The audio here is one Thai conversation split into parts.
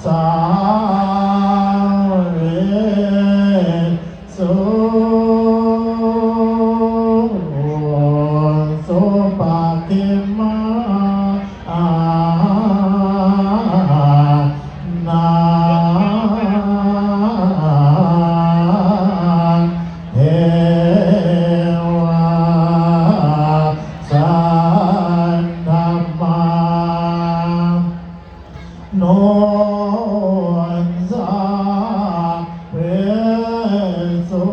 สาเวสุสุปฏิมานาเทวาสันธรรมาโนสาเวสุ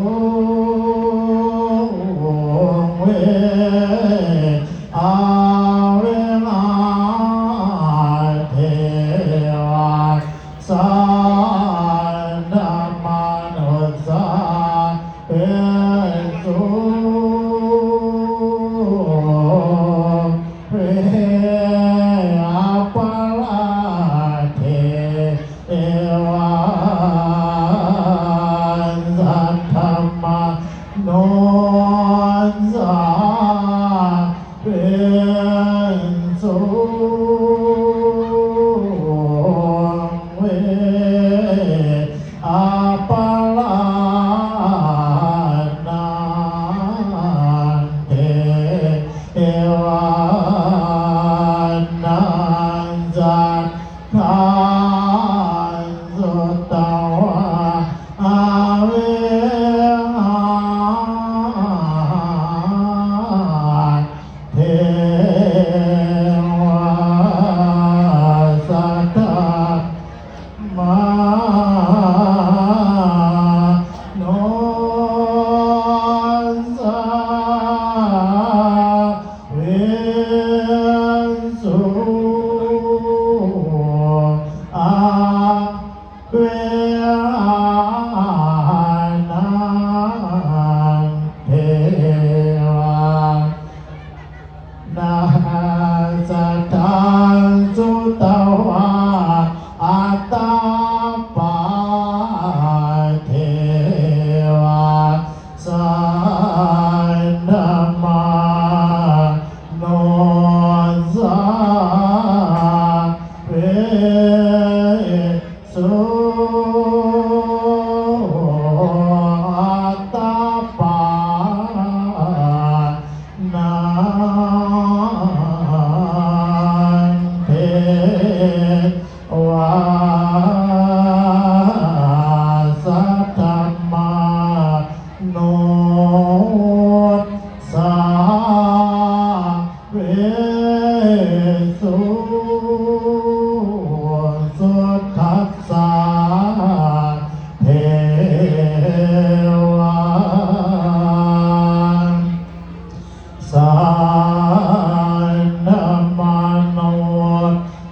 เวอาเวลาเทวาสันธรรมานุสาเวสุเวอาปาราเทวาสัทธรรมาโนสาเวสุเวอาปารานาเทวานันจัตถาสุตวะอาเวหาเทวาสัทธมาโนสาเวสุอาเวนาเทวานาสัทธาสุตวะอัตตาปาเทวาสันธรรมาโนสาเวสุอัตตาปานาเทวาสัทธรรมาโนสาเวสุสุทัสสะเทวาสันธรรมาโน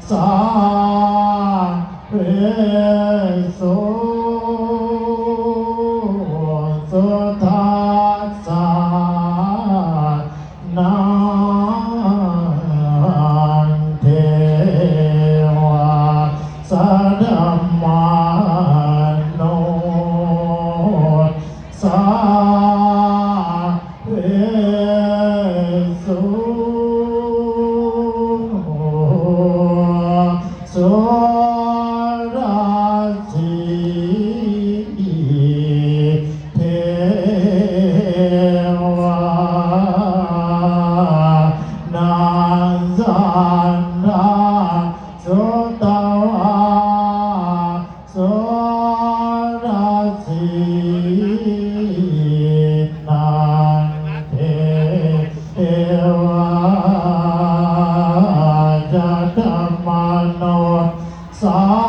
สาเวสุสุทัสสะนาเทวาสัทธรรมาโนสาเวสุสุราสีเทวานาสันธาสุตวะสุราสีนาเทวาจัตตมาโนสา